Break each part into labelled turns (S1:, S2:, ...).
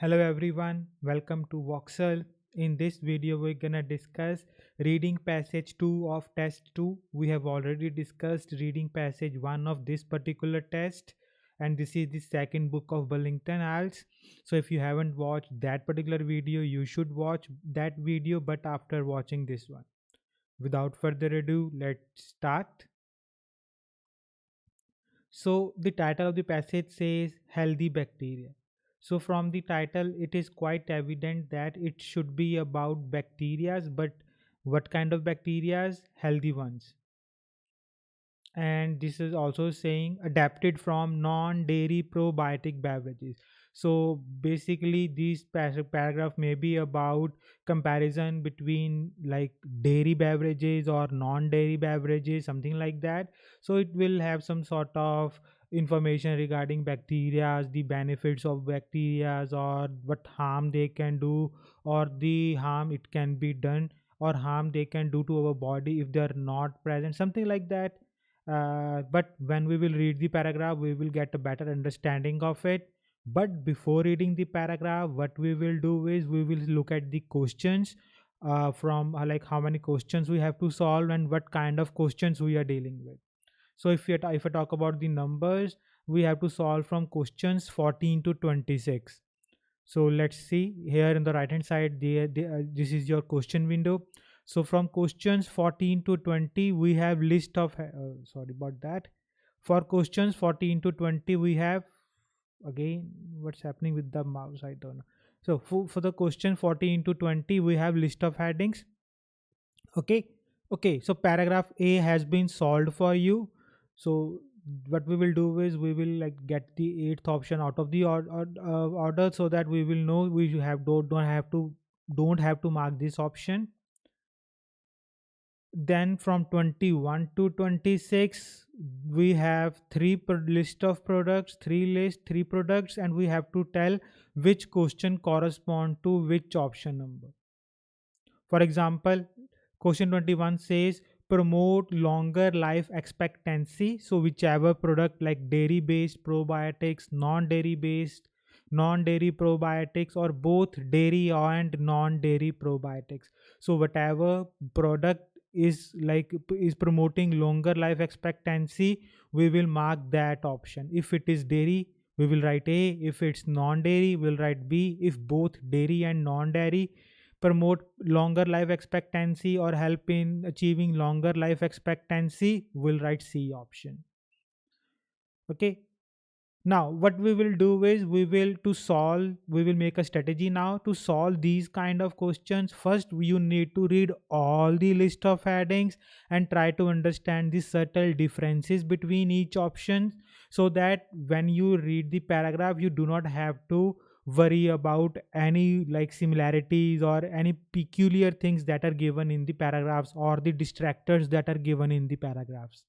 S1: Hello everyone, welcome to Voxcel. In this video, we're gonna discuss reading passage 2 of test 2. We have already discussed reading passage 1 of this particular test, and this is the second book of Burlington IELTS. So, if you haven't watched that particular video, you should watch that video, but after watching this one. Without further ado, let's start. So the title of the passage says healthy bacteria. So from the title, it is quite evident that it should be about bacteria, but what kind of bacteria? Healthy ones. And this is also saying adapted from non-dairy probiotic beverages. So basically this paragraph may be about comparison between like dairy beverages or non-dairy beverages, something like that. So it will have some sort of information regarding bacteria, the benefits of bacteria, or what harm they can do, or the harm it can be done, or harm they can do to our body if they are not present, something like that. But when we will read the paragraph, we will get a better understanding of it. But before reading the paragraph, what we will do is we will look at the questions from like how many questions we have to solve and what kind of questions we are dealing with. So if I talk about the numbers, we have to solve from questions 14 to 26. So let's see here in the right hand side, this is your question window. So from questions 14 to 20, we have list of, sorry about that. For questions 14 to 20, we have, again, what's happening with the mouse, I don't know. So for the question 14 to 20, we have list of headings. Okay. Okay. So paragraph A has been solved for you. So what we will do is we will like get the eighth option out of the order, so that we will know we have don't have to mark this option. Then from 21 to 26, we have list of products, three products, and we have to tell which question correspond to which option number. For example, question 21 says promote longer life expectancy. So whichever product like dairy based probiotics, non-dairy based, non-dairy probiotics, or both dairy and non-dairy probiotics. So whatever product is promoting longer life expectancy, we will mark that option. If it is dairy, we will write A. If it's non-dairy, we'll write B. If both dairy and non-dairy promote longer life expectancy or help in achieving longer life expectancy, will write C option. Okay. Now what we will do is we will make a strategy now to solve these kind of questions. First, you need to read all the list of headings and try to understand the subtle differences between each option, so that when you read the paragraph, you do not have to worry about any like similarities or any peculiar things that are given in the paragraphs or the distractors that are given in the paragraphs.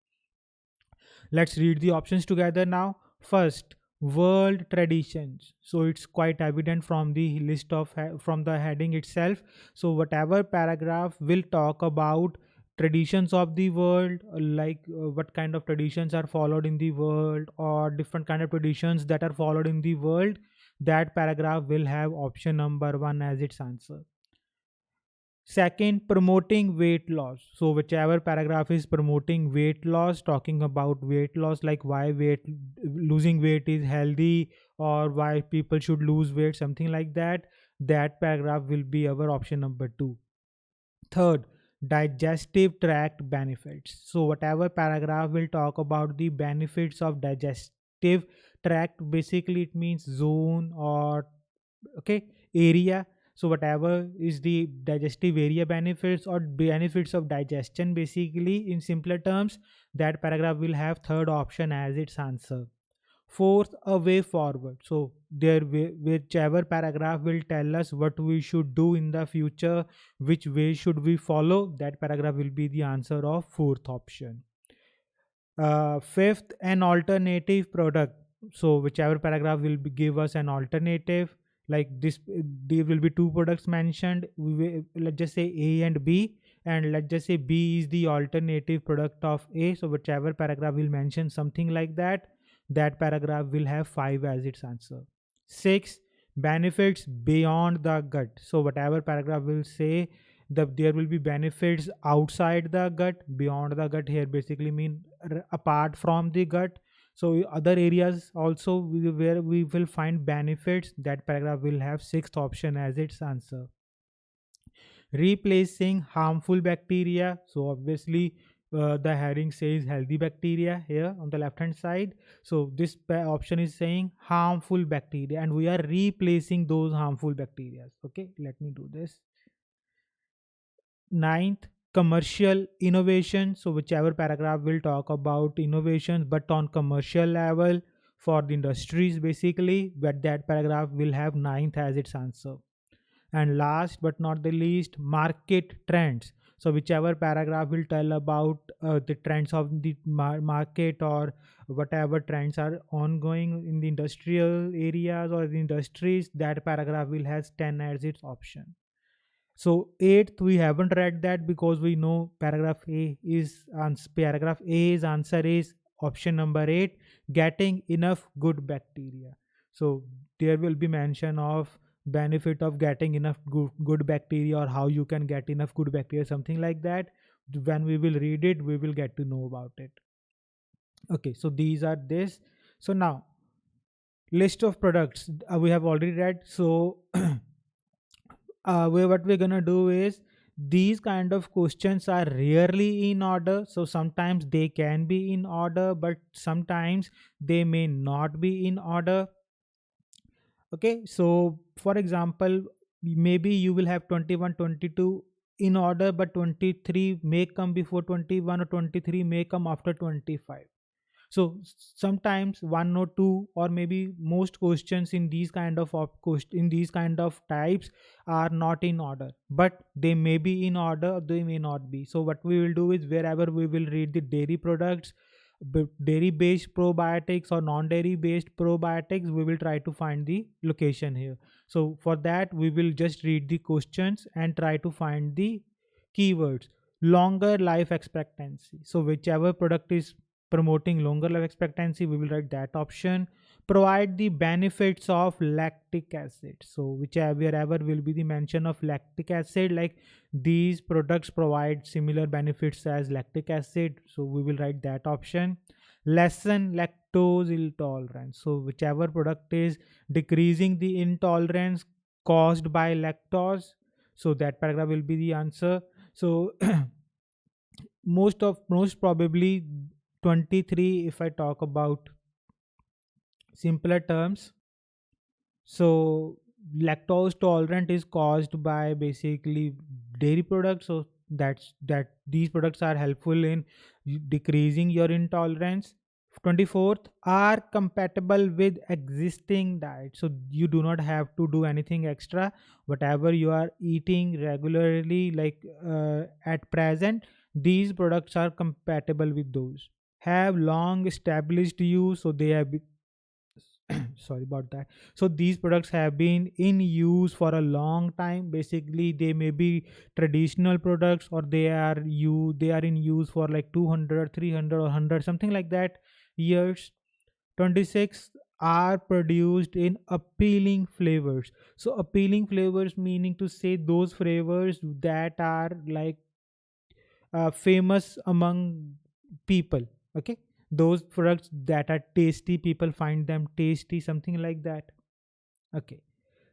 S1: Let's read the options together now. First, world traditions. So it's quite evident from the list of from the heading itself. So whatever paragraph will talk about traditions of the world, what kind of traditions are followed in the world, or different kind of traditions that are followed in the world, that paragraph will have option number 1 as its answer. Second, promoting weight loss. So whichever paragraph is promoting weight loss, talking about weight loss, like why losing weight is healthy, or why people should lose weight, something like that, that paragraph will be our option number 2. Third, digestive tract benefits. So whatever paragraph will talk about the benefits of digestive tract, basically it means zone or okay area. So whatever is the digestive area benefits or benefits of digestion, basically in simpler terms, that paragraph will have third option as its answer. Fourth, a way forward. So whichever paragraph will tell us what we should do in the future, which way should we follow, that paragraph will be the answer of fourth option. Fifth, an alternative product. So whichever paragraph will give us an alternative, like this, there will be two products mentioned. Let's just say A and B, and let's just say B is the alternative product of A. So whichever paragraph will mention something like that, that paragraph will have 5 as its answer. 6, benefits beyond the gut. So whatever paragraph will say that there will be benefits outside the gut, beyond the gut here basically mean apart from the gut. So other areas also where we will find benefits, that paragraph will have sixth option as its answer. Replacing harmful bacteria. So obviously the heading says healthy bacteria here on the left hand side. So this option is saying harmful bacteria, and we are replacing those harmful bacteria. Okay, let me do this. Ninth, commercial innovation. So whichever paragraph will talk about innovations but on commercial level for the industries basically, but that paragraph will have ninth as its answer. And last but not the least, market trends. So whichever paragraph will tell about the trends of the market, or whatever trends are ongoing in the industrial areas or the industries, that paragraph will has 10 as its option. So eighth, we haven't read that because we know paragraph A is answer is option number eight, getting enough good bacteria. So there will be mention of benefit of getting enough good bacteria, or how you can get enough good bacteria, something like that. When we will read it, we will get to know about it. Okay, so these are this. So now list of products we have already read. So what we're gonna do is, these kind of questions are rarely in order. So sometimes they can be in order, but sometimes they may not be in order. Okay, so for example, maybe you will have 21, 22 in order, but 23 may come before 21, or 23 may come after 25. So sometimes one or two, or maybe most questions in these kind of in these kind of types are not in order, but they may be in order, or they may not be. So what we will do is, wherever we will read the dairy products, dairy based probiotics or non dairy based probiotics, we will try to find the location here. So for that, we will just read the questions and try to find the keywords. Longer life expectancy. So whichever product is promoting longer life expectancy, we will write that option. Provide the benefits of lactic acid. So whichever wherever will be the mention of lactic acid, like these products provide similar benefits as lactic acid, so we will write that option. Lessen lactose intolerance. So whichever product is decreasing the intolerance caused by lactose, so that paragraph will be the answer. So most probably 23, if I talk about simpler terms. So lactose tolerant is caused by basically dairy products. So that these products are helpful in decreasing your intolerance. 24th, are compatible with existing diet. So you do not have to do anything extra. Whatever you are eating regularly, like at present, these products are compatible with those. Have long established use. So they have sorry about that. So these products have been in use for a long time. Basically they may be traditional products, or they are in use for like 200 or 300 or 100, something like that years. 26, are produced in appealing flavors. So appealing flavors meaning to say those flavors that are like famous among people. Okay, those products that are tasty, people find them tasty, something like that. Okay,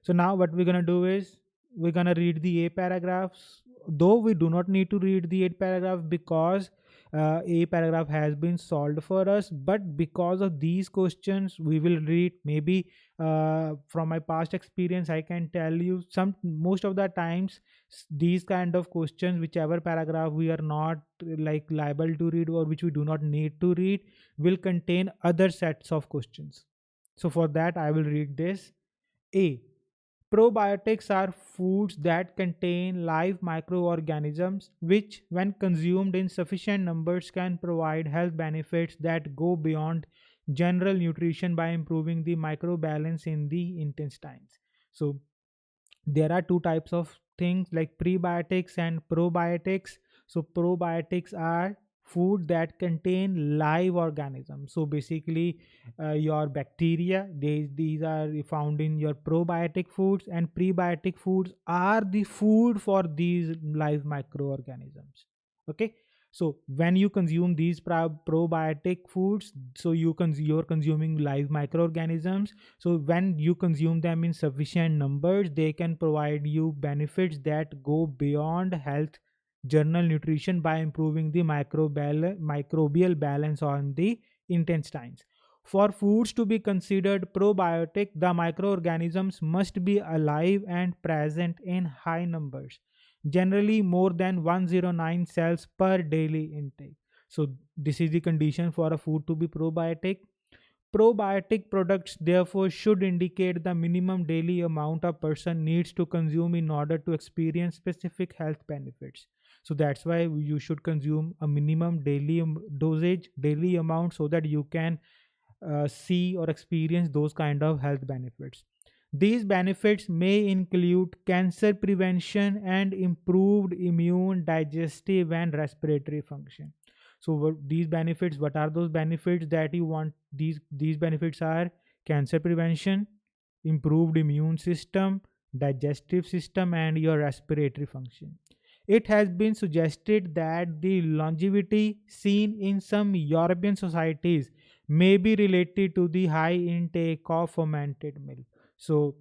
S1: so now what we're gonna do is, we're gonna read the A paragraphs. Though we do not need to read the 8 paragraph, because A paragraph has been solved for us. But because of these questions, we will read. Maybe from my past experience, I can tell you, some most of the times these kind of questions, whichever paragraph we are not like liable to read, or which we do not need to read, will contain other sets of questions. So for that, I will read this. A. Probiotics are foods that contain live microorganisms which, when consumed in sufficient numbers, can provide health benefits that go beyond general nutrition by improving the microbalance in the intestines. So, there are two types of things like prebiotics and probiotics. So probiotics are food that contain live organisms. So basically, your bacteria, these are found in your probiotic foods, and prebiotic foods are the food for these live microorganisms. Okay, so when you consume these probiotic foods, so you're consuming live microorganisms. So when you consume them in sufficient numbers, they can provide you benefits that go beyond health general nutrition by improving the microbial balance on the intestines. For foods to be considered probiotic, the microorganisms must be alive and present in high numbers, generally more than 109 cells per daily intake. So this is the condition for a food to be probiotic. Probiotic products therefore should indicate the minimum daily amount a person needs to consume in order to experience specific health benefits. So that's why you should consume a minimum daily dosage, daily amount, so that you can see or experience those kind of health benefits. These benefits may include cancer prevention and improved immune, digestive, and respiratory function. So, these benefits, what are those benefits that you want? These benefits are cancer prevention, improved immune system, digestive system, and your respiratory function. It has been suggested that the longevity seen in some European societies may be related to the high intake of fermented milk. So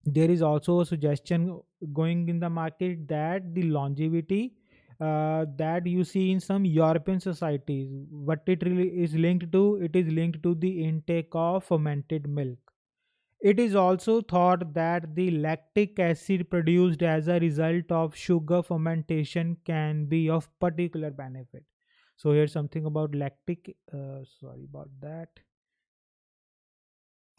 S1: there is also a suggestion going in the market that the longevity that you see in some European societies, what it really is linked to, it is linked to the intake of fermented milk. It is also thought that the lactic acid produced as a result of sugar fermentation can be of particular benefit. So here's something about lactic. Sorry about that.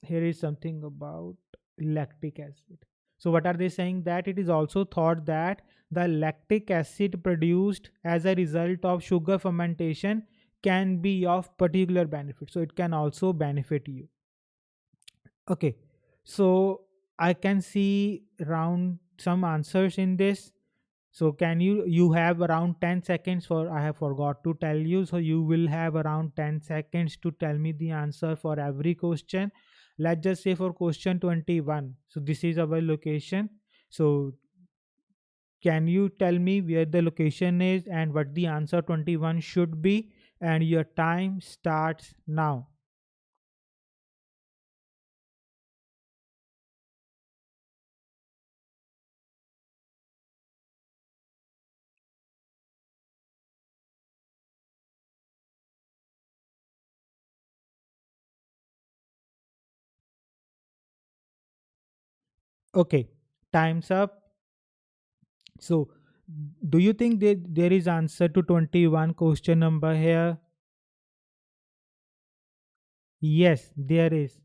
S1: Here is something about lactic acid. So what are they saying? That it is also thought that the lactic acid produced as a result of sugar fermentation can be of particular benefit. So it can also benefit you. Okay, so I can see around some answers in this. So can you have around 10 seconds, for I have forgot to tell you. So you will have around 10 seconds to tell me the answer for every question. Let's just say for question 21. So this is our location. So can you tell me where the location is and what the answer 21 should be? And your time starts now. Okay, time's up. So do you think that there is answer to 21 question number here? Yes, there is.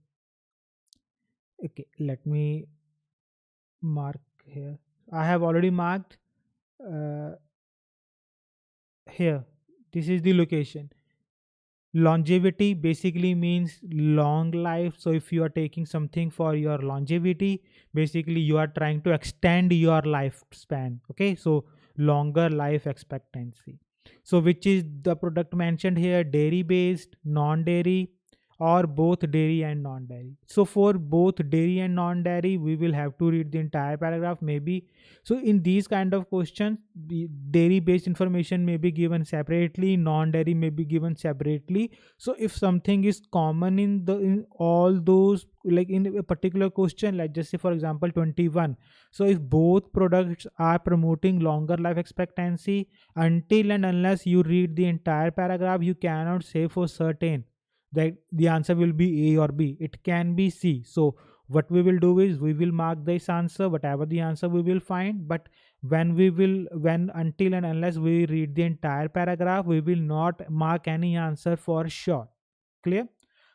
S1: Okay, let me mark here. I have already marked uh, here. This is the location. Longevity basically means long life. So if you are taking something for your longevity, basically you are trying to extend your lifespan. Okay, so longer life expectancy. So which is the product mentioned here? Dairy based, non dairy, or both dairy and non dairy. So for both dairy and non dairy, we will have to read the entire paragraph maybe. So in these kind of questions, the dairy based information may be given separately, non dairy may be given separately. So if something is common in all those, like in a particular question, like just say for example 21. So if both products are promoting longer life expectancy, until and unless you read the entire paragraph, you cannot say for certain that the answer will be A or B. It can be C. So what we will do is we will mark this answer, whatever the answer we will find. But when until and unless we read the entire paragraph, we will not mark any answer for sure. Clear?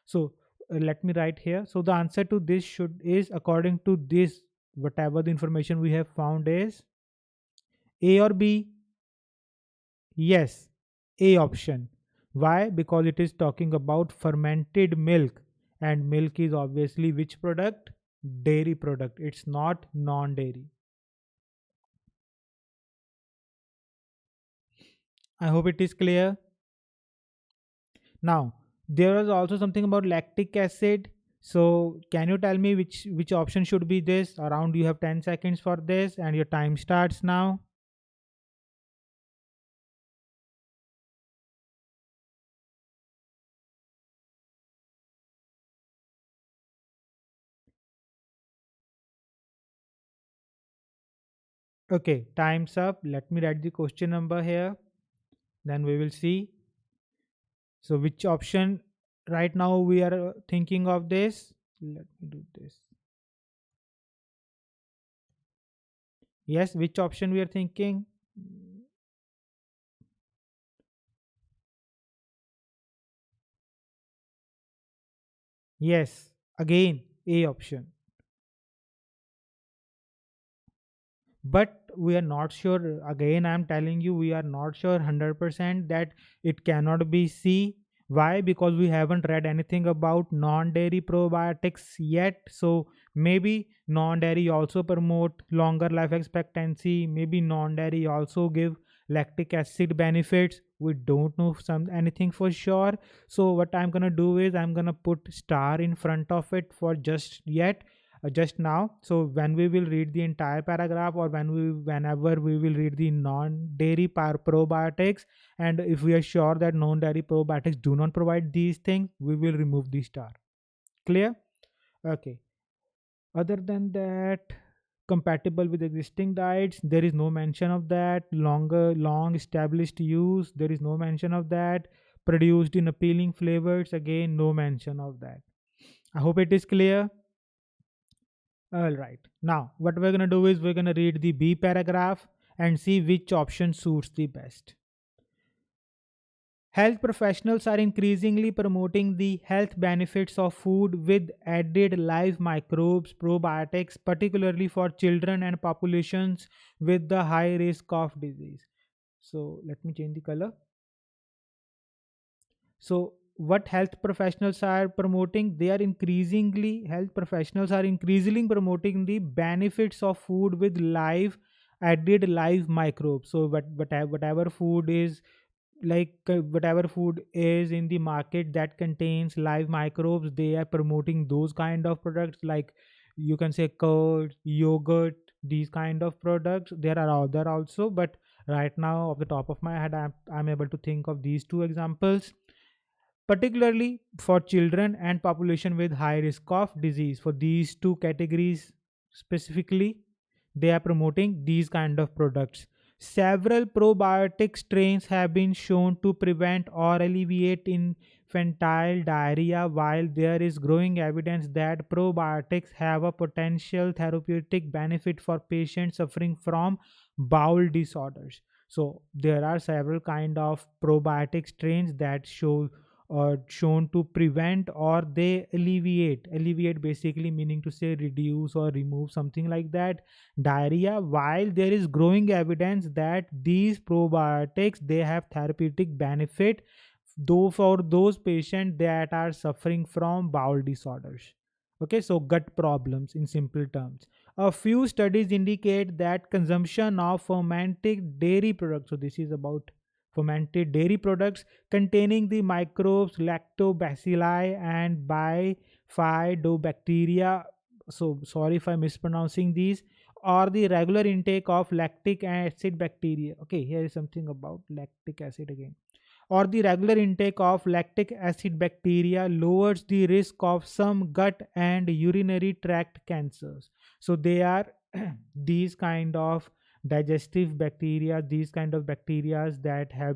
S1: So let me write here. So the answer to this should is, according to this, whatever the information we have found, is A or B. Yes, A option. Why? Because it is talking about fermented milk, and milk is obviously which product? Dairy product. It's not non dairy. I hope it is clear. Now, there was also something about lactic acid. So, can you tell me which option should be this? Around you have 10 seconds for this, and your time starts now. Okay, time's up. Let me write the question number here. Then we will see. So, which option right now we are thinking of this? Let me do this. Yes, which option we are thinking? Yes, again, A option. But we are not sure. Again, I'm telling you, we are not sure 100% that it cannot be C. Why? Because we haven't read anything about non-dairy probiotics yet. So maybe non-dairy also promote longer life expectancy. Maybe non-dairy also give lactic acid benefits. We don't know some anything for sure. So what I'm gonna do is I'm gonna put star in front of it for just yet, just now. So when we will read the entire paragraph, or whenever we will read the non-dairy probiotics, and if we are sure that non-dairy probiotics do not provide these things, we will remove the star. Clear? Okay. Other than that, compatible with existing diets, there is no mention of that. Long established use, there is no mention of that. Produced in appealing flavors, again no mention of that. I hope it is clear. All right. Now, what we're going to do is we're going to read the B paragraph and see which option suits the best. Health professionals are increasingly promoting the health benefits of food with added live microbes, probiotics, particularly for children and populations with the high risk of disease. So, let me change the color. So, what health professionals are promoting? They are increasingly, health professionals are increasingly promoting the benefits of food with added live microbes. So, whatever food is, whatever food is in the market that contains live microbes, they are promoting those kind of products, like you can say curd, yogurt, these kind of products. There are other also, but right now off the top of my head, I'm able to think of these two examples, particularly for children and population with high risk of disease. For these two categories specifically, they are promoting these kind of products. Several probiotic strains have been shown to prevent or alleviate infantile diarrhea, while there is growing evidence that probiotics have a potential therapeutic benefit for patients suffering from bowel disorders. So there are several kind of probiotic strains that shown to prevent or they alleviate basically meaning to say reduce or remove, something like that, diarrhea, while there is growing evidence that these probiotics they have therapeutic benefit though for those patients that are suffering from bowel disorders. Okay, so gut problems in simple terms. A few studies indicate that consumption of fermented dairy products, so this is about fermented dairy products containing the microbes lactobacilli and bifidobacteria, so sorry if I'm mispronouncing these, or the regular intake of lactic acid bacteria. Okay, here is something about lactic acid again, or the regular intake of lactic acid bacteria lowers the risk of some gut and urinary tract cancers. So they are these kind of digestive bacteria, these kind of bacteria uh,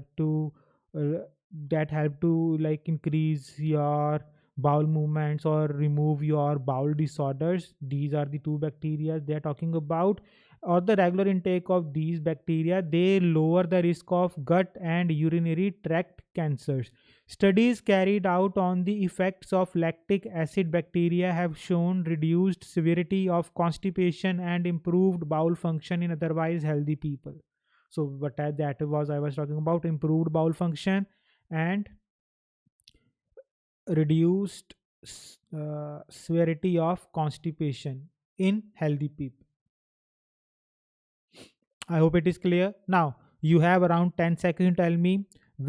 S1: that help to like increase your bowel movements or remove your bowel disorders. These are the two bacteria they are talking about. Or the regular intake of these bacteria, they lower the risk of gut and urinary tract cancers. Studies carried out on the effects of lactic acid bacteria have shown reduced severity of constipation and improved bowel function in otherwise healthy people. So that was I was talking about, improved bowel function and reduced severity of constipation in healthy people. I hope it is clear. Now, you have around 10 seconds to tell me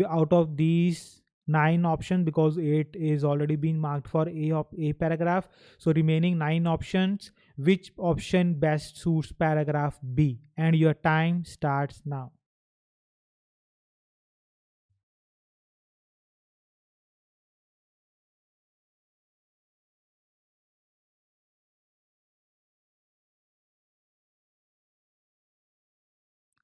S1: out of these nine options because eight is already been marked for a paragraph. So remaining nine options, which option best suits paragraph B? And your time starts now.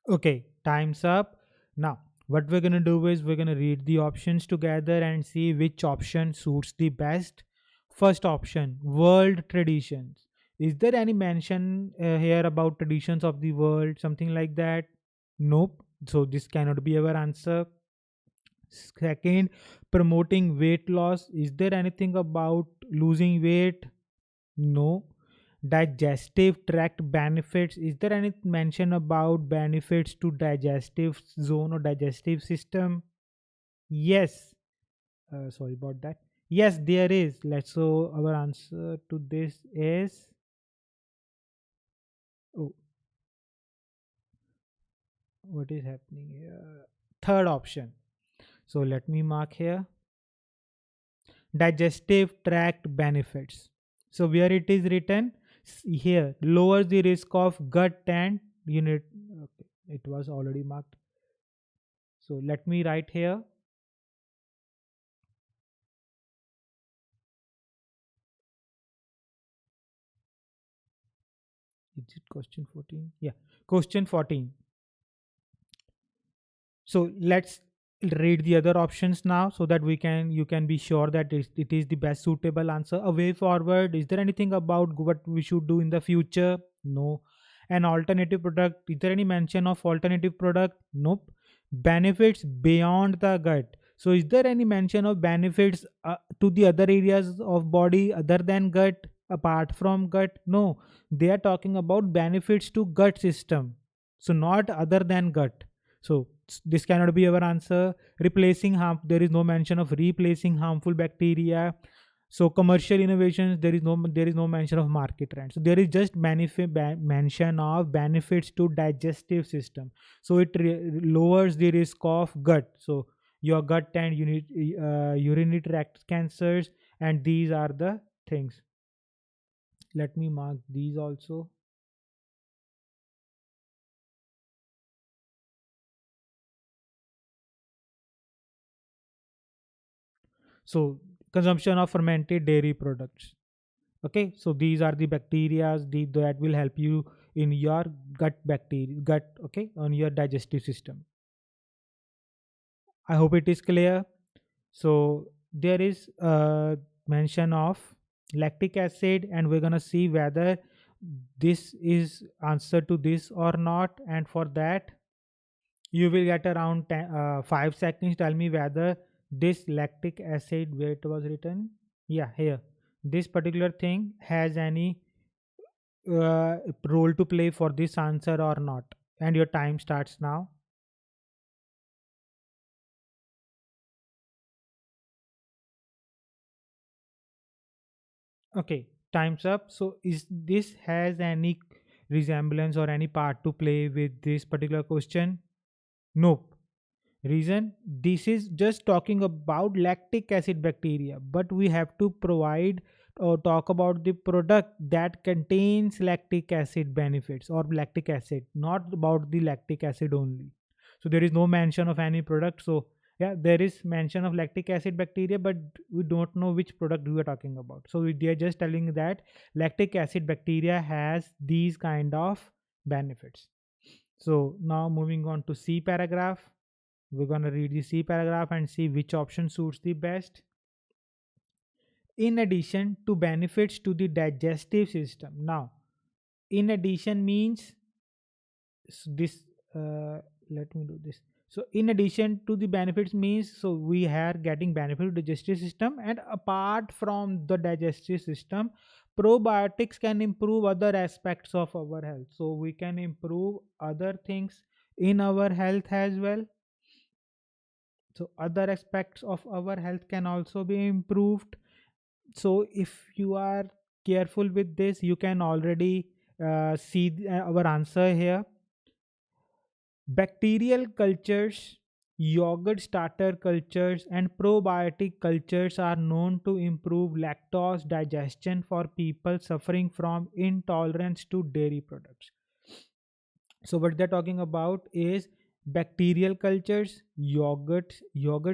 S1: Okay, time's up. Now, what we're going to do is we're going to read the options together and see which option suits the best. First option, world traditions. Is there any mention here about traditions of the world, something like that? Nope. So, this cannot be our answer. Second, promoting weight loss. Is there anything about losing weight? No. Digestive tract benefits. Is there any mention about benefits to digestive zone or digestive system? Yes. Sorry about that. Yes, there is. Let's so our answer to this is, oh, what is happening here? Third option. So let me mark here. Digestive tract benefits. So where it is written here, lowers the risk of gut and unit. Okay, it was already marked. So let me write here. Is it question 14? Yeah, question 14. So let's read the other options now so that we can you can be sure that it is the best suitable answer. A way forward. Is there anything about what we should do in the future? No. An alternative product. Is there any mention of alternative product? Nope. Benefits beyond the gut. So is there any mention of benefits to the other areas of body other than gut, apart from gut? No. They are talking about benefits to gut system, so not other than gut. So this cannot be our answer. Replacing harm, there is no mention of replacing harmful bacteria. So commercial innovations, there is no mention of market trend. So there is just mention of benefits to digestive system. So it lowers the risk of gut. So your gut and urinary tract cancers, and these are the things. Let me mark these also. So consumption of fermented dairy products. Okay, so these are the bacteria that will help you in your gut, okay, on your digestive system. I hope it is clear. So there is a mention of lactic acid, and we're gonna see whether this is answer to this or not. And for that, you will get around 5 seconds. Tell me whether this lactic acid, where it was written, yeah, here, this particular thing has any role to play for this answer or not. And your time starts now. Okay, time's up. So is this has any resemblance or any part to play with this particular question? Nope. Reason, this is just talking about lactic acid bacteria, but we have to provide or talk about the product that contains lactic acid benefits or lactic acid, not about the lactic acid only. So there is no mention of any product. So yeah, there is mention of lactic acid bacteria, but we don't know which product we are talking about. So they are just telling that lactic acid bacteria has these kind of benefits. So now moving on to C paragraph. We're going to read the C paragraph and see which option suits the best. In addition to benefits to the digestive system. Now, in addition means this, let me do this. So, in addition to the benefits means, so we are getting benefit to digestive system, and apart from the digestive system, probiotics can improve other aspects of our health. So, we can improve other things in our health as well. So other aspects of our health can also be improved. So if you are careful with this, you can already see our answer here. Bacterial cultures Yogurt starter cultures and probiotic cultures are known to improve lactose digestion for people suffering from intolerance to dairy products. So what they're talking about is bacterial cultures, yogurt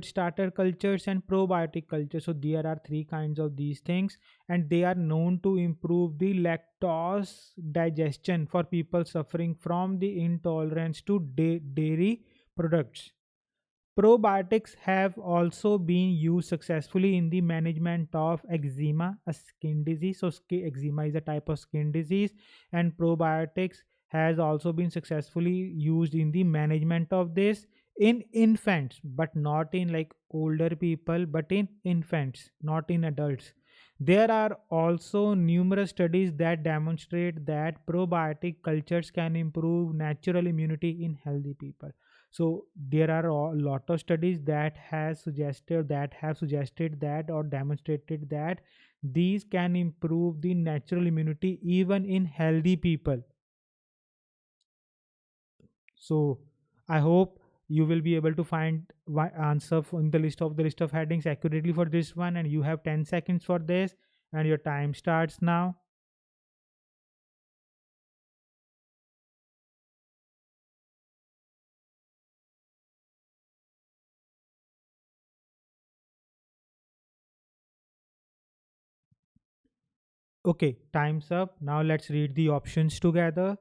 S1: starter cultures, and probiotic cultures. So there are three kinds of these things, and they are known to improve the lactose digestion for people suffering from the intolerance to dairy products. Probiotics have also been used successfully in the management of eczema, a skin disease. So, eczema is a type of skin disease, and probiotics has also been successfully used in the management of this in infants, but not in like older people, but in infants, not in adults. There are also numerous studies that demonstrate that probiotic cultures can improve natural immunity in healthy people. So there are a lot of studies that have suggested that or demonstrated that these can improve the natural immunity even in healthy people. So I hope you will be able to find answer in the list of headings accurately for this one, and you have 10 seconds for this, and your time starts now. Okay, time's up. Now let's read the options together.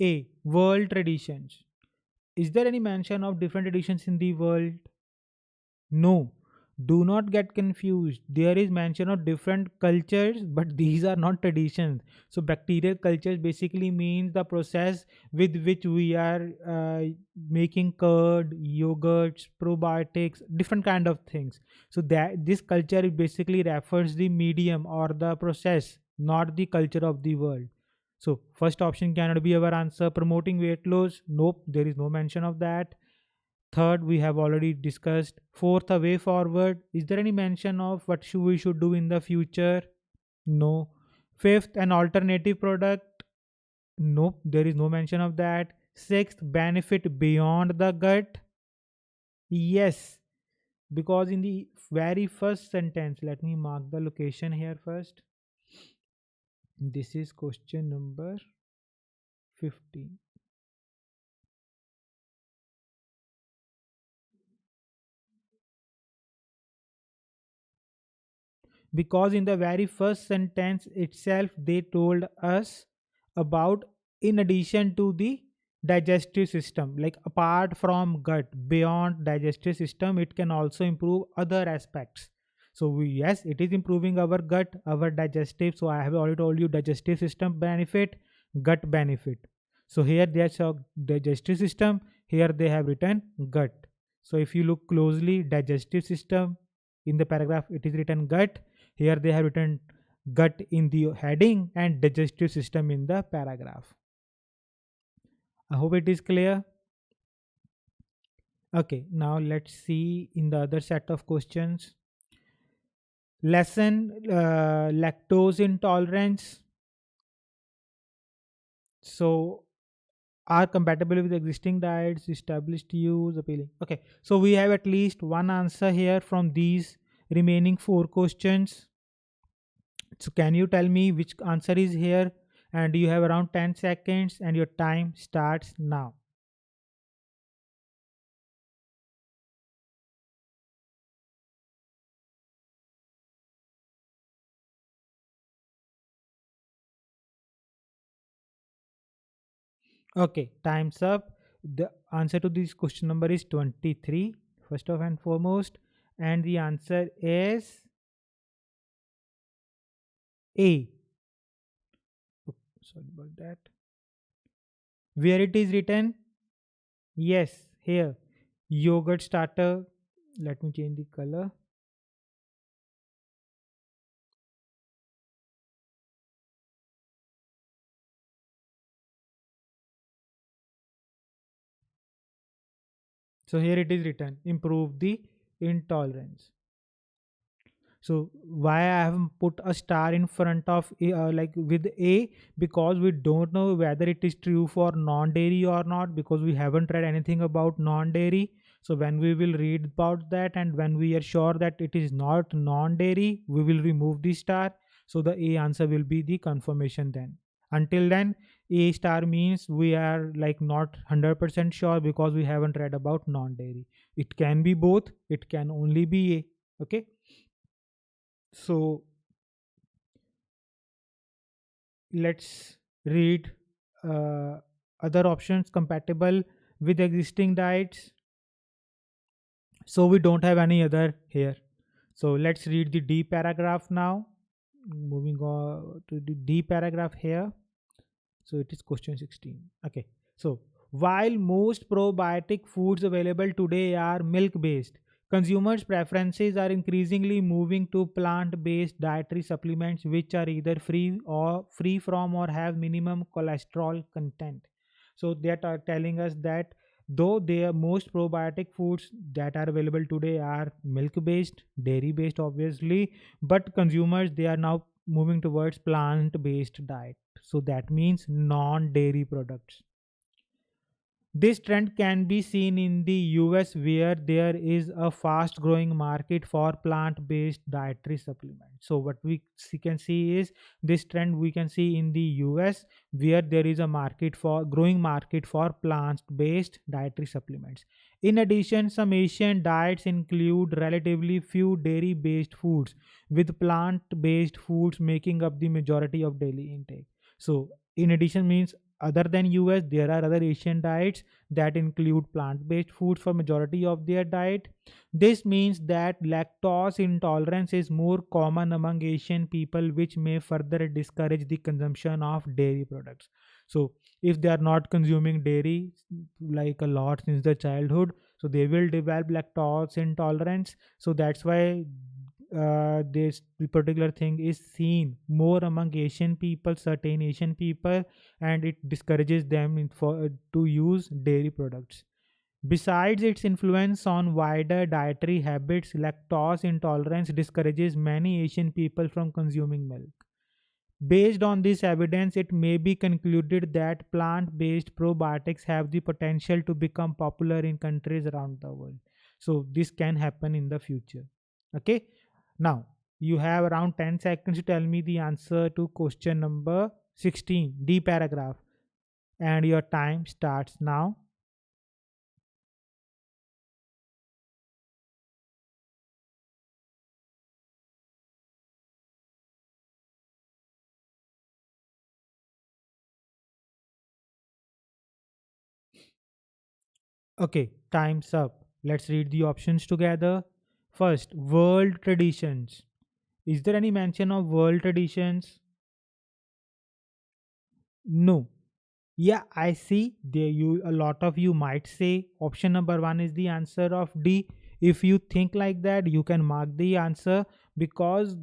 S1: A. World traditions. Is there any mention of different traditions in the world? No. Do not get confused. There is mention of different cultures, but these are not traditions. So bacterial cultures basically means the process with which we are making curd, yogurts, probiotics, different kind of things. So that this culture basically refers the medium or the process, not the culture of the world. So first option cannot be our answer. Promoting weight loss. Nope, there is no mention of that. Third, we have already discussed. Fourth, a way forward. Is there any mention of what we should do in the future? No. Fifth, an alternative product. Nope, there is no mention of that. Sixth, benefit beyond the gut. Yes, because in the very first sentence, let me mark the location here first. This is question number 15. Because in the very first sentence itself they told us about, in addition to the digestive system, like apart from gut, beyond digestive system, it can also improve other aspects. So yes, it is improving our gut, our digestive. So I have already told you digestive system benefit, gut benefit. So here there's a digestive system, here they have written gut. So if you look closely, digestive system, in the paragraph it is written gut. Here they have written gut in the heading and digestive system in the paragraph. I hope it is clear. Okay, now let's see in the other set of questions. Lesson lactose intolerance. So are compatible with existing diets, established use, appealing. Okay, so we have at least one answer here from these remaining four questions. So can you tell me which answer is here? And you have around 10 seconds and your time starts now. Okay, time's up. The answer to this question number is 23, first of and foremost. And the answer is A. Oh, sorry about that. Where it is written? Yes, here. Yogurt starter. Let me change the color. So here it is written, improve the intolerance. So why I have put a star in front of like with A, because we don't know whether it is true for non-dairy or not, because we haven't read anything about non-dairy. So when we will read about that and when we are sure that it is not non-dairy, we will remove the star. So the A answer will be the confirmation then. Until then, A star means we are like not 100% sure because we haven't read about non-dairy. It can be both, it can only be A. Okay. So let's read uh, other options compatible with existing diets. So we don't have any other here. So let's read the D paragraph now. Moving on to the D paragraph here. So it is question 16. Okay. So while most probiotic foods available today are milk based, consumers' preferences are increasingly moving to plant based dietary supplements which are either free from or have minimum cholesterol content. So that are telling us that though their most probiotic foods that are available today are milk based, dairy based obviously, but consumers they are now moving towards plant based diet, so that means non dairy products. This trend can be seen in the US, where there is a fast growing market for plant based dietary supplements. So, what can see is this trend we can see in the US, where there is a market for growing market for plant based dietary supplements. In addition, some Asian diets include relatively few dairy based foods, with plant based foods making up the majority of daily intake. So, in addition means other than US, there are other Asian diets that include plant-based foods for majority of their diet. This means that lactose intolerance is more common among Asian people, which may further discourage the consumption of dairy products. So if they are not consuming dairy like a lot since their childhood, so they will develop lactose intolerance. So that's why this particular thing is seen more among Asian people, certain Asian people, and it discourages them to use dairy products. Besides its influence on wider dietary habits, lactose intolerance discourages many Asian people from consuming milk. Based on this evidence, it may be concluded that plant based probiotics have the potential to become popular in countries around the world. So, this can happen in the future. Okay, now you have around 10 seconds to tell me the answer to question number 16, D paragraph, and your time starts now. Okay, time's up. Let's read the options together. First, world traditions. Is there any mention of world traditions? No. Yeah, I see. There you a lot of you might say option number one is the answer of D. If you think like that, you can mark the answer because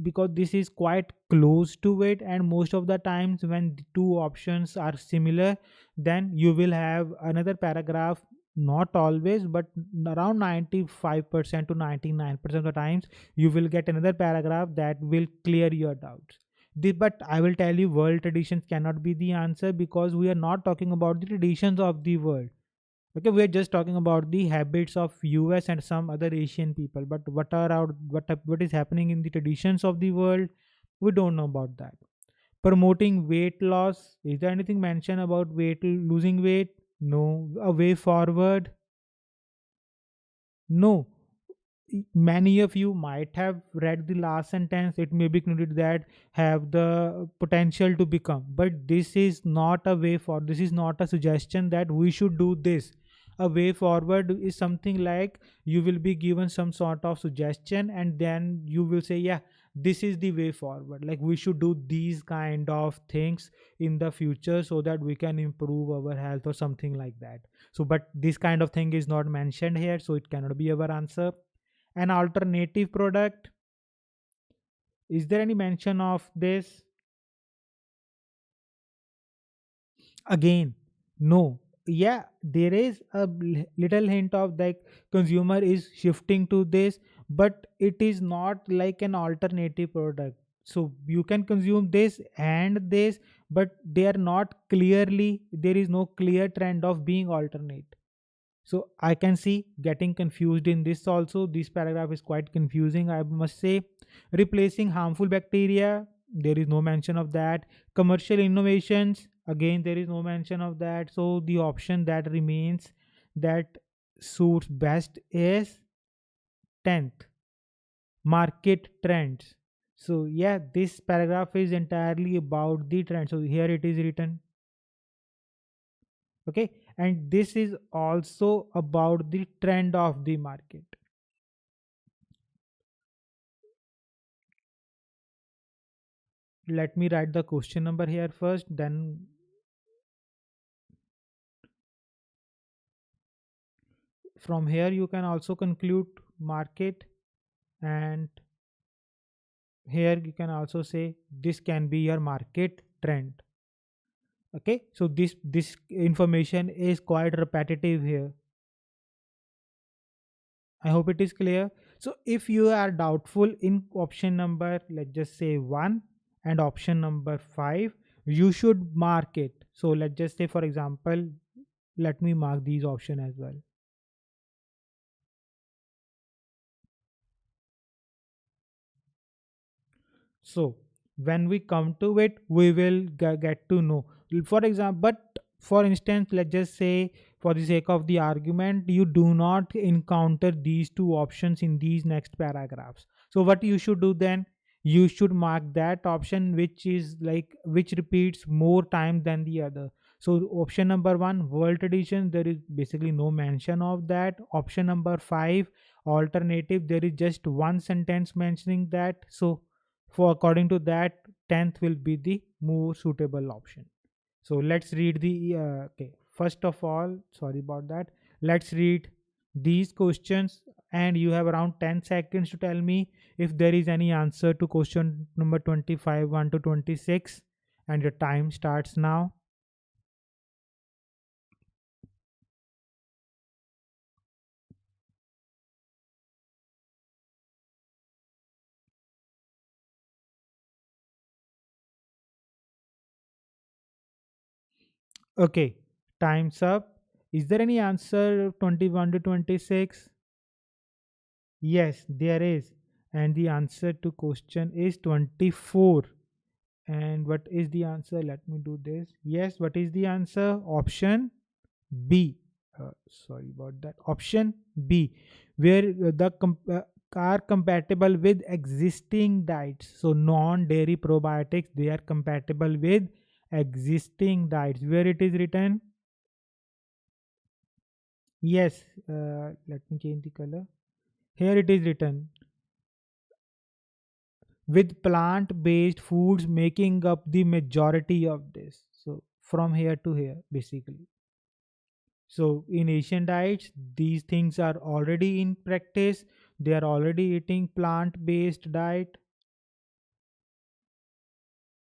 S1: because this is quite close to it, and most of the times when the two options are similar, then you will have another paragraph. Not always, but around 95% to 99% of the times, you will get another paragraph that will clear your doubts. But I will tell you, world traditions cannot be the answer because we are not talking about the traditions of the world. Okay, we are just talking about the habits of US and some other Asian people. But what is happening in the traditions of the world, we don't know about that. Promoting weight loss. Is there anything mentioned about losing weight? No. A way forward? No. Many of you might have read the last sentence. It may be concluded that have the potential to become, but this is not a way for this is not a suggestion that we should do this. A way forward is something like you will be given some sort of suggestion and then you will say, yeah, this is the way forward, like we should do these kind of things in the future so that we can improve our health or something like that. So but this kind of thing is not mentioned here, so it cannot be our answer. An alternative product, is there any mention of this? Again, no. Yeah, there is a little hint of like consumer is shifting to this, but it is not like an alternative product. So you can consume this and this, but they are not clearly, there is no clear trend of being alternate. So I can see getting confused in this also. This paragraph is quite confusing, I must say. Replacing harmful bacteria, there is no mention of that. Commercial innovations, again there is no mention of that. So the option that remains that suits best is 10th, market trends. So yeah, this paragraph is entirely about the trend. So here it is written. Okay, and this is also about the trend of the market. Let me write the question number here first, then from here you can also conclude market, and here you can also say this can be your market trend. Okay, so this information is quite repetitive here. I hope it is clear. So if you are doubtful in option number, let's just say 1 and option number 5, you should mark it. So let's just say, for example, let me mark these option as well. So when we come to it, we will get to know. For example, but for instance, let's just say for the sake of the argument, you do not encounter these two options in these next paragraphs. So what you should do then? You should mark that option which is like which repeats more time than the other. So option number 1, world tradition, there is basically no mention of that. Option number 5, alternative, there is just one sentence mentioning that. So for according to that, 10th will be the more suitable option. So let's read the okay, first of all, sorry about that, let's read these questions, and you have around 10 seconds to tell me if there is any answer to question number 25 1 to 26, and your time starts now. Okay, time's up. Is there any answer 21 to 26? Yes, there is. And the answer to question is 24. And what is the answer? Let me do this. Yes, what is the answer? Option B. Sorry about that. Option B, where are compatible with existing diets. So non-dairy probiotics, they are compatible with existing diets. Where it is written? Yes. Let me change the color. Here it is written with plant-based foods making up the majority of this. So from here to here, basically. So in Asian diets, these things are already in practice. They are already eating plant-based diet.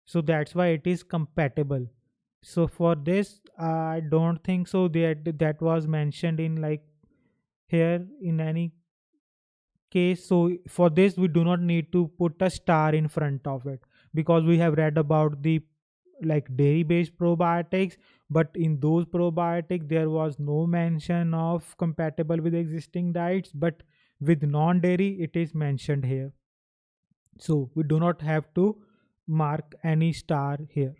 S1: So that's why it is compatible. So for this, I don't think so that was mentioned in like here in any case. So for this, we do not need to put a star in front of it, because we have read about the like dairy based probiotics, but in those probiotics there was no mention of compatible with existing diets, but with non dairy it is mentioned here. So we do not have to mark any star here.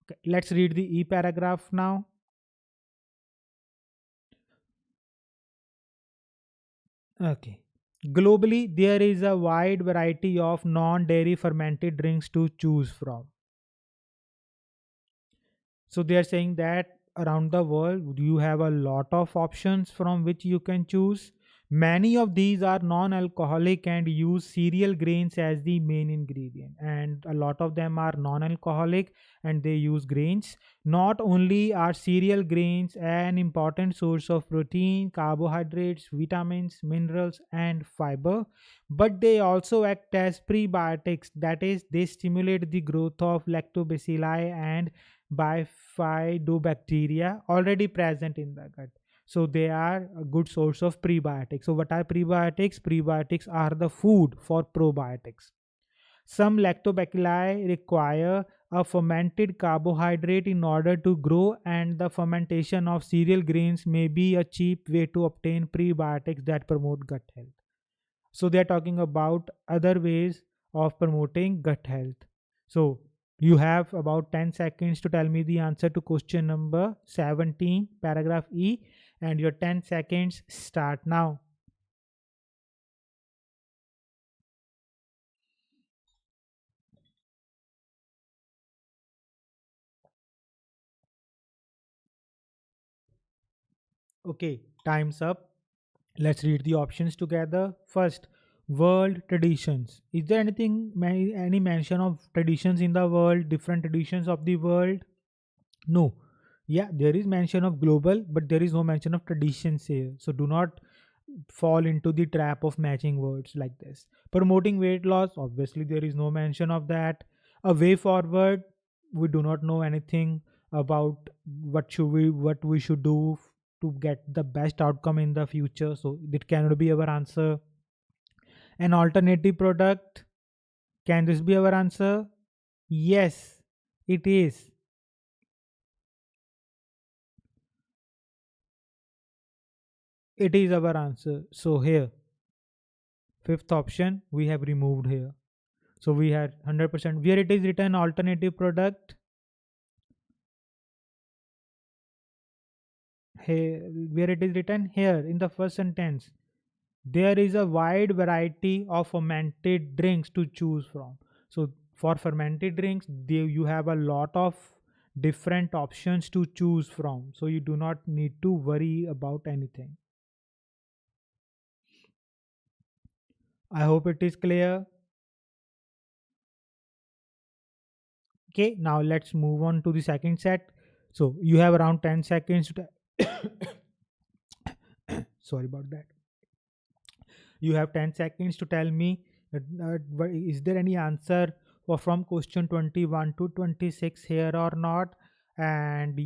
S1: Okay, let's read the e paragraph now. Okay, globally there is a wide variety of non dairy fermented drinks to choose from. So they are saying that around the world you have a lot of options from which you can choose. Many of these are non-alcoholic and use cereal grains as the main ingredient, and a lot of them are non-alcoholic and they use grains. Not only are cereal grains an important source of protein, carbohydrates, vitamins, minerals, and fiber, but they also act as prebiotics. That is, they stimulate the growth of lactobacilli and bifidobacteria already present in the gut. So they are a good source of prebiotics. So what are prebiotics? Prebiotics are the food for probiotics. Some lactobacilli require a fermented carbohydrate in order to grow, and the fermentation of cereal grains may be a cheap way to obtain prebiotics that promote gut health. So they are talking about other ways of promoting gut health. So you have about 10 seconds to tell me the answer to question number 17, paragraph E, and your 10 seconds start now. Okay, time's up. Let's read the options together. First, world traditions. Is there any mention of traditions in the world, different traditions of the world? No. Yeah, there is mention of global, but there is no mention of traditions here. So do not fall into the trap of matching words like this. Promoting weight loss, obviously, there is no mention of that. A way forward, we do not know anything about what we should do to get the best outcome in the future. So it cannot be our answer. An alternative product, can this be our answer? Yes, it is. It is our answer. So here, fifth option we have removed here. So we had 100% where it is written alternative product. Here, where it is written here in the first sentence, there is a wide variety of fermented drinks to choose from. So for fermented drinks, you have a lot of different options to choose from. So you do not need to worry about anything. I hope it is clear. Okay, now let's move on to the second set. So you have around 10 seconds to sorry about that. You have 10 seconds to tell me is there any answer from question 21 to 26 here or not, and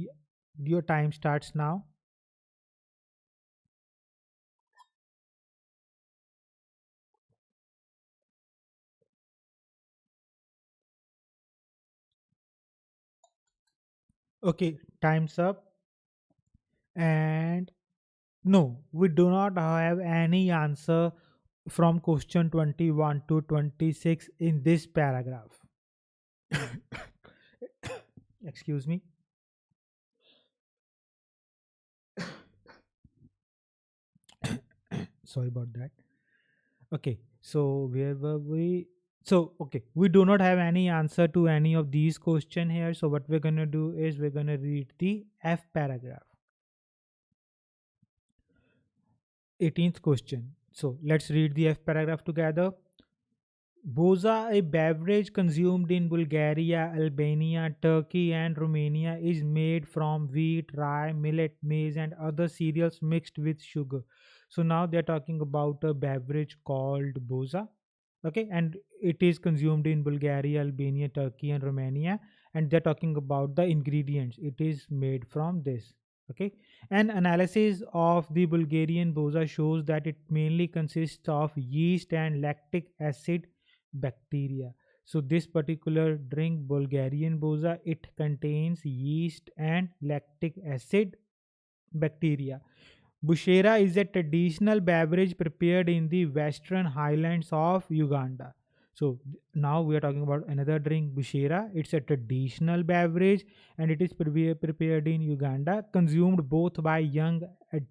S1: your time starts now. Okay, time's up. And no, we do not have any answer from question 21 to 26 in this paragraph. Excuse me. Sorry about that. Okay, so where were we? So, okay, we do not have any answer to any of these question here. So, what we're gonna do is we're gonna read the F paragraph. 18th question. So, let's read the F paragraph together. Boza, a beverage consumed in Bulgaria, Albania, Turkey, and Romania, is made from wheat, rye, millet, maize, and other cereals mixed with sugar. So now they're talking about a beverage called Boza. Okay, and it is consumed in Bulgaria, Albania, Turkey, and Romania. And they're talking about the ingredients. It is made from this. Okay, an analysis of the Bulgarian Boza shows that it mainly consists of yeast and lactic acid bacteria. So this particular drink, Bulgarian Boza, it contains yeast and lactic acid bacteria. Bushera is a traditional beverage prepared in the western highlands of Uganda. So now we are talking about another drink, Bushera. It's a traditional beverage and it is prepared in Uganda, consumed both by young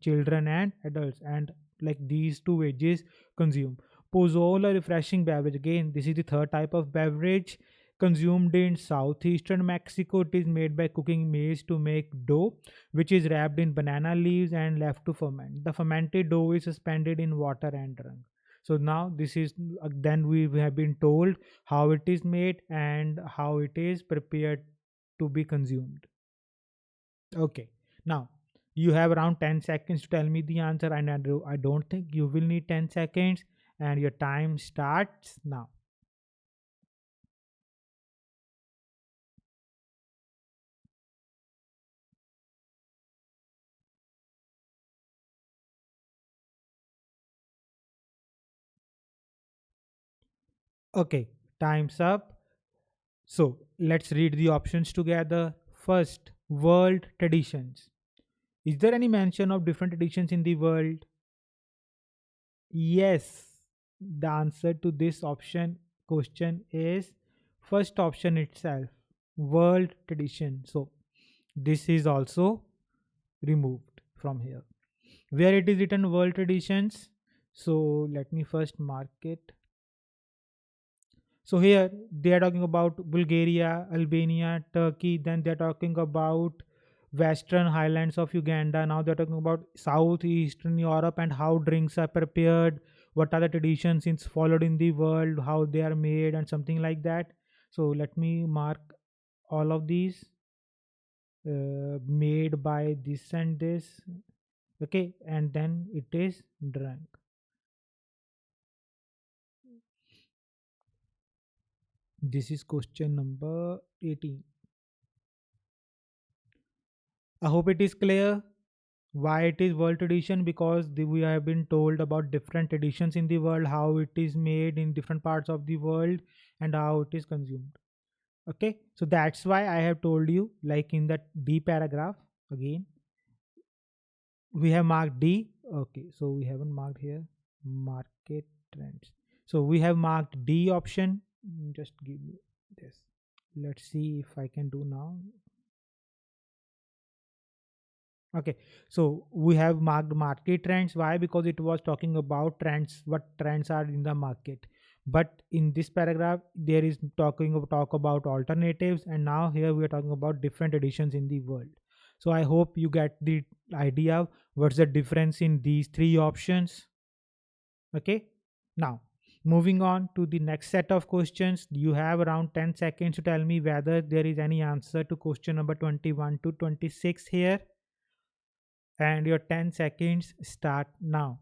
S1: children and adults. And like these two ages consume. Pozol, a refreshing beverage. Again, this is the third type of beverage consumed in southeastern Mexico. It is made by cooking maize to make dough, which is wrapped in banana leaves and left to ferment. The fermented dough is suspended in water and drunk. So now this is then we have been told how it is made and how it is prepared to be consumed. Okay, now you have around 10 seconds to tell me the answer, and I don't think you will need 10 seconds, and your time starts now. Okay, time's up. So let's read the options together. First, world traditions. Is there any mention of different traditions in the world? Yes. The answer to this option question is first option itself, world tradition. So this is also removed from here. Where it is written world traditions. So let me first mark it. So here they are talking about Bulgaria, Albania, Turkey. Then they are talking about Western Highlands of Uganda. Now they are talking about Southeastern Europe and how drinks are prepared. What are the traditions it's followed in the world? How they are made and something like that. So let me mark all of these made by this and this. Okay, and then it is drunk. This is question number 18. I hope it is clear why it is world tradition, because we have been told about different traditions in the world, how it is made in different parts of the world, and how it is consumed. Okay, so that's why I have told you, like in that D paragraph again, we have marked D. Okay, so we haven't marked here market trends. So we have marked D option. Just give me this. Let's see if I can do now. Okay, so we have marked market trends. Why? Because it was talking about trends, what trends are in the market. But in this paragraph, there is talk about alternatives, and now here we are talking about different editions in the world. So I hope you get the idea of what's the difference in these three options. Okay, now moving on to the next set of questions. You have around 10 seconds to tell me whether there is any answer to question number 21 to 26 here, and your 10 seconds start now.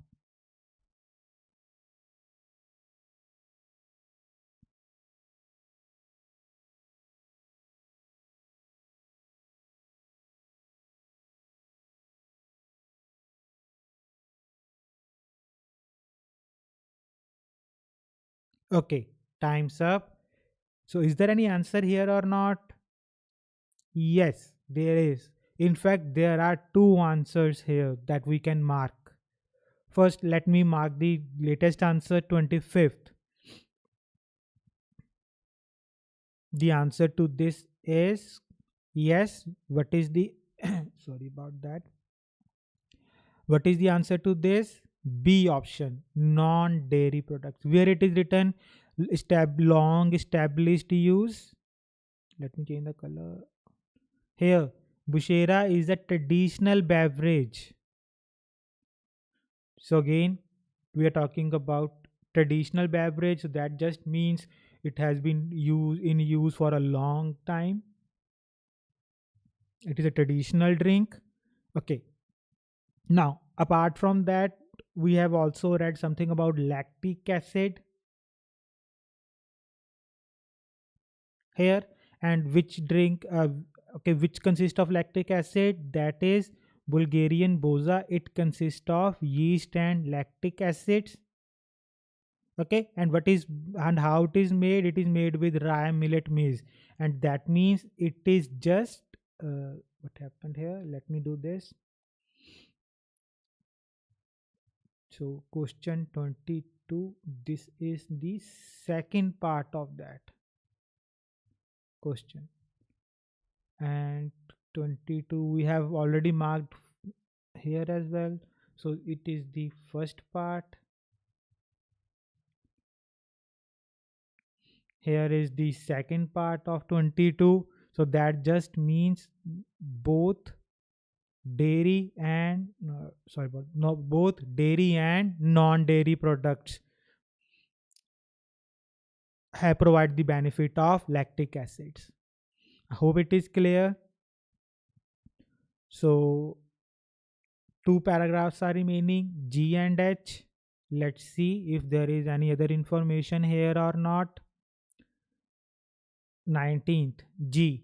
S1: Okay, time's up. So is there any answer here or not? Yes, there is. In fact, there are two answers here that we can mark. First, let me mark the latest answer, 25th. The answer to this is yes. What is the sorry about that. What is the answer to this? B option, non dairy products. Where it is written long established use. Let me change the color. Here, Bushera is a traditional beverage. So again, we are talking about traditional beverage. So that just means it has been use for a long time. It is a traditional drink. Okay. Now, apart from that, we have also read something about lactic acid here, and which drink okay, which consists of lactic acid, that is Bulgarian boza. It consists of yeast and lactic acids. Okay, and what is and how it is made with rye millet maize, and that means it is just what happened here, let me do this. So question 22, this is the second part of that question, and 22 we have already marked here as well. So it is the first part. Here is the second part of 22. So that just means both dairy and sorry about no both dairy and non-dairy products have provide the benefit of lactic acids. I hope it is clear. So two paragraphs are remaining, G and H. Let's see if there is any other information here or not. 19th, G.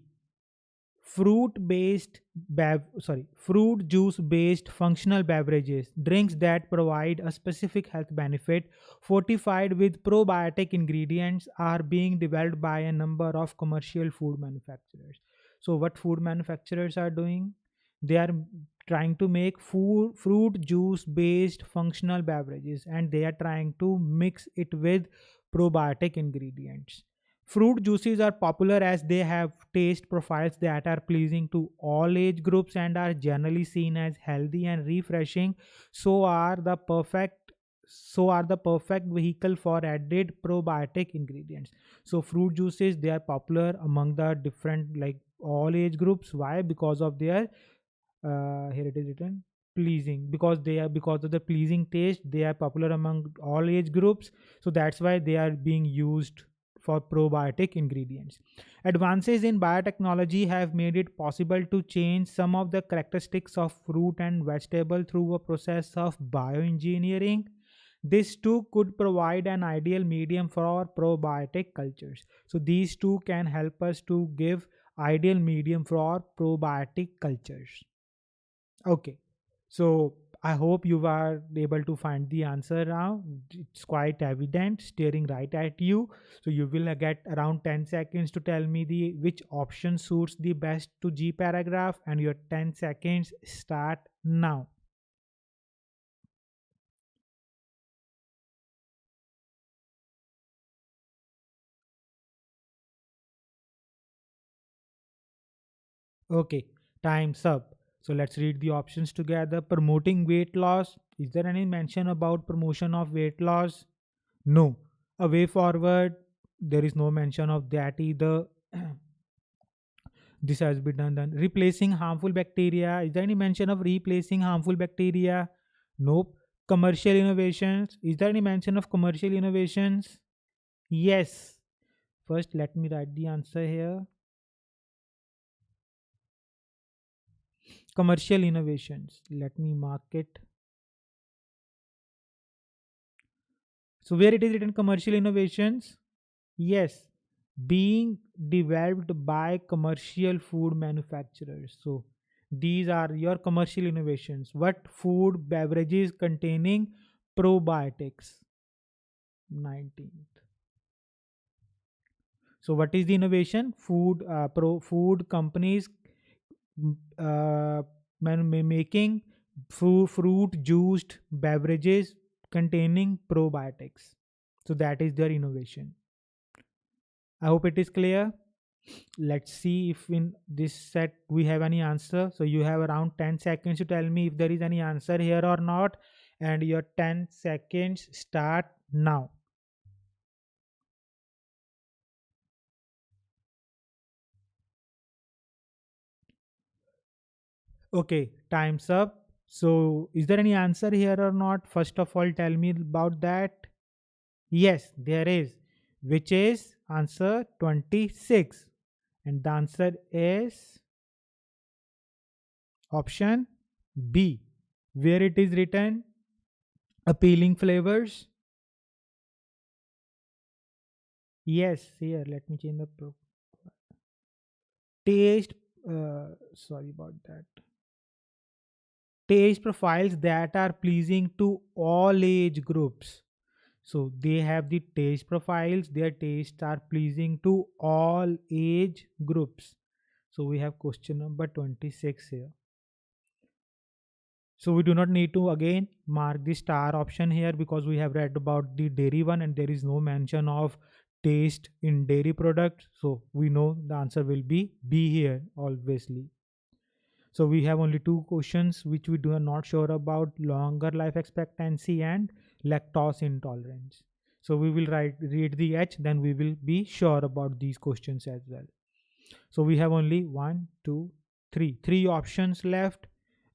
S1: fruit juice based functional beverages, drinks that provide a specific health benefit fortified with probiotic ingredients, are being developed by a number of commercial food manufacturers. So what food manufacturers are doing? They are trying to make fruit juice based functional beverages, and they are trying to mix it with probiotic ingredients. Fruit juices are popular as they have taste profiles that are pleasing to all age groups and are generally seen as healthy and refreshing. So are the perfect vehicle for added probiotic ingredients. So fruit juices, they are popular among the different, like, all age groups. Why? Because of their, here it is written, pleasing, because of the pleasing taste, they are popular among all age groups. So that's why they are being used for probiotic ingredients. Advances in biotechnology have made it possible to change some of the characteristics of fruit and vegetable through a process of bioengineering. This too could provide an ideal medium for probiotic cultures. So these two can help us to give ideal medium for probiotic cultures. Okay. So I hope you are able to find the answer now. It's quite evident, staring right at you. So you will get around 10 seconds to tell me the which option suits the best to G paragraph, and your 10 seconds start now. Okay, time's up. So let's read the options together. Promoting weight loss. Is there any mention about promotion of weight loss? No. A way forward. There is no mention of that either. This has been done. Replacing harmful bacteria. Is there any mention of replacing harmful bacteria? Nope. Commercial innovations. Is there any mention of commercial innovations? Yes. First, let me write the answer here. Commercial innovations. Let me mark it. So, where it is written commercial innovations? Yes. Being developed by commercial food manufacturers. So, these are your commercial innovations. What food beverages containing probiotics? 19th. So, what is the innovation? Food companies uh, making fruit juiced beverages containing probiotics. So, that is their innovation. I hope it is clear. Let's see if in this set we have any answer. So you have around 10 seconds to tell me if there is any answer here or not, and your 10 seconds start now. Okay, time's up. So is there any answer here or not? First of all, tell me about that. Yes, there is, which is answer 26, and the answer is option B, where it is written appealing flavors. Yes, here, let me change the taste. Sorry about that. Taste profiles that are pleasing to all age groups. So they have the taste profiles, their tastes are pleasing to all age groups. So we have question number 26 here. So we do not need to again mark the star option here because we have read about the dairy one and there is no mention of taste in dairy products. So we know the answer will be B here, obviously. So we have only two questions which we do not sure about: longer life expectancy and lactose intolerance. So we will read the H, then we will be sure about these questions as well. So we have only one, two, three options left,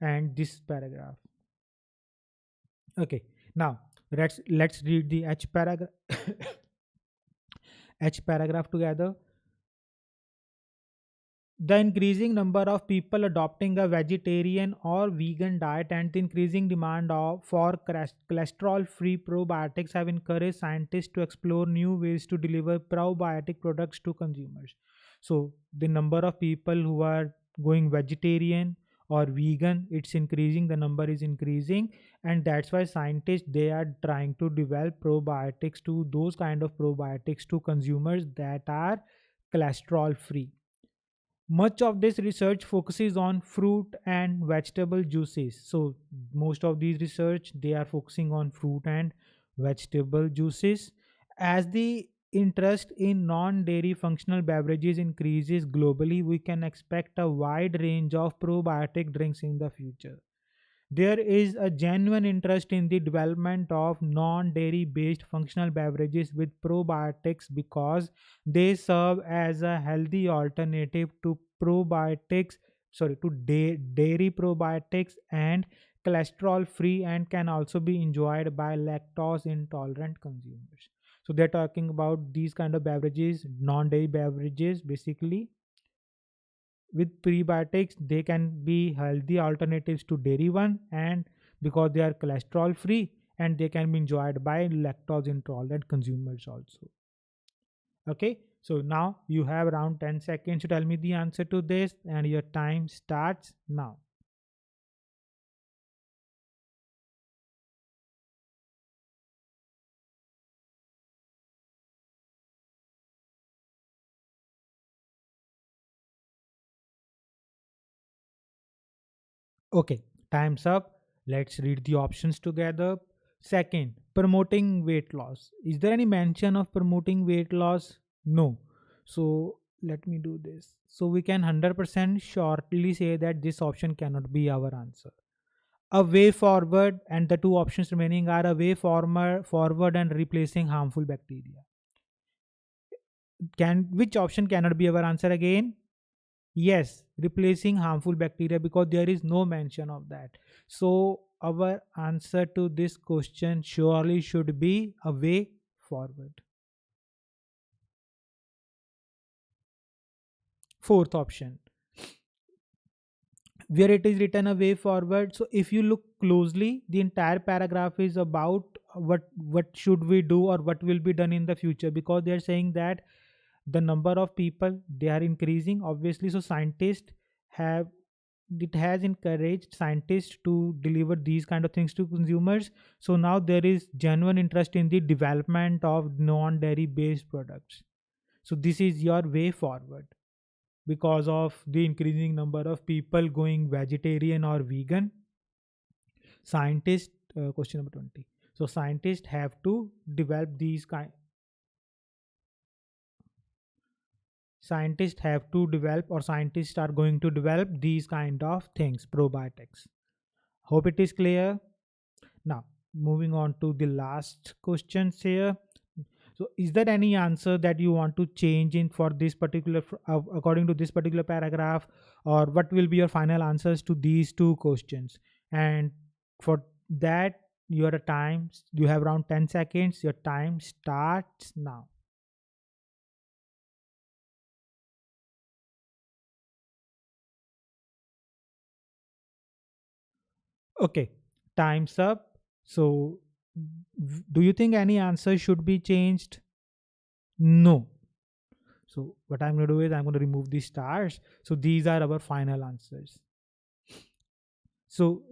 S1: and this paragraph. Okay, now let's read the H paragraph. H paragraph together. The increasing number of people adopting a vegetarian or vegan diet and the increasing demand for cholesterol free probiotics have encouraged scientists to explore new ways to deliver probiotic products to consumers. So the number of people who are going vegetarian or vegan, it's increasing, the number is increasing. And that's why scientists, they are trying to develop probiotics, to those kind of probiotics to consumers that are cholesterol free. Much of this research focuses on fruit and vegetable juices. So most of these research, they are focusing on fruit and vegetable juices. As the interest in non-dairy functional beverages increases globally, we can expect a wide range of probiotic drinks in the future. There is a genuine interest in the development of non dairy based functional beverages with probiotics because they serve as a healthy alternative to dairy probiotics, and cholesterol free, and can also be enjoyed by lactose intolerant consumers. So they're talking about these kind of beverages, non dairy beverages basically. With prebiotics, they can be healthy alternatives to dairy one, and because they are cholesterol free, and they can be enjoyed by lactose intolerant consumers also. Okay, so now you have around 10 seconds to tell me the answer to this, and your time starts now. Okay, time's up. Let's read the options together. Second, promoting weight loss. Is there any mention of promoting weight loss? No. So let me do this. So we can 100% shortly say that this option cannot be our answer. A way forward, and the two options remaining are a way forward and replacing harmful bacteria. Can which option cannot be our answer again? Yes, replacing harmful bacteria, because there is no mention of that. So our answer to this question surely should be a way forward. Fourth option, where it is written a way forward. So if you look closely, the entire paragraph is about what should we do or what will be done in the future, because they are saying that the number of people, they are increasing obviously. So scientists have, it has encouraged scientists to deliver these kind of things to consumers. So now there is genuine interest in the development of non dairy based products. So this is your way forward, because of the increasing number of people going vegetarian or vegan. Scientists, question number 20. So scientists have to develop these kind, scientists have to develop, or scientists are going to develop these kind of things, probiotics. Hope it is clear. Now, moving on to the last questions here. So, is there any answer that you want to change in for this particular, according to this particular paragraph, or what will be your final answers to these two questions? And for that, your time, you have around 10 seconds. Your time starts now. Okay, time's up. So, do you think any answer should be changed? No. So what I'm going to do is I'm going to remove the stars. So these are our final answers. So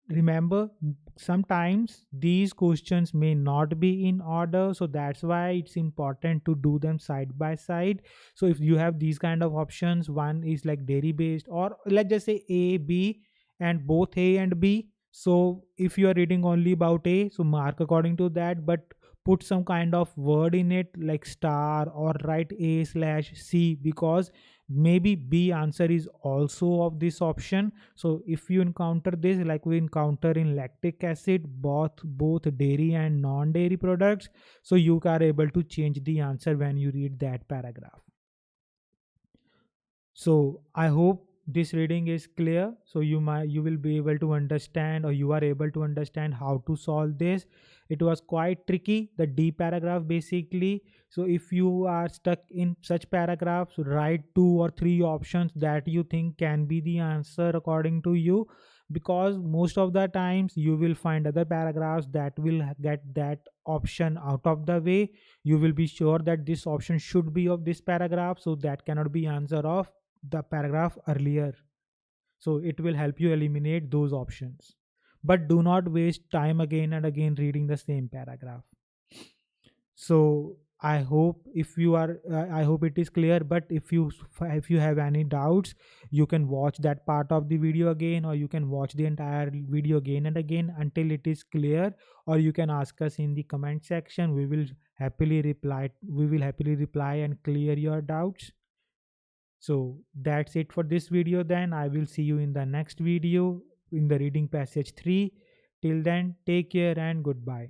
S1: remember, sometimes these questions may not be in order. So that's why it's important to do them side by side. So if you have these kind of options, one is like dairy based, or let's just say A, B, and both A and B. So if you are reading only about A, so mark according to that, but put some kind of word in it like star, or write A/C, because maybe B answer is also of this option. So if you encounter this, like we encounter in lactic acid, both dairy and non-dairy products, so you are able to change the answer when you read that paragraph. So I hope this reading is clear, so you will be able to understand, or you are able to understand how to solve this. It was quite tricky, the D paragraph basically. So if you are stuck in such paragraphs, write two or three options that you think can be the answer according to you, because most of the times you will find other paragraphs that will get that option out of the way. You will be sure that this option should be of this paragraph, so that cannot be answer of the paragraph earlier. So it will help you eliminate those options, but do not waste time again and again reading the same paragraph. So I hope, if you are I hope it is clear, but if you have any doubts, you can watch that part of the video again, or you can watch the entire video again and again until it is clear, or you can ask us in the comment section. We will happily reply and clear your doubts. So that's it for this video. Then I will see you in the next video in the reading passage 3. Till then, take care and goodbye.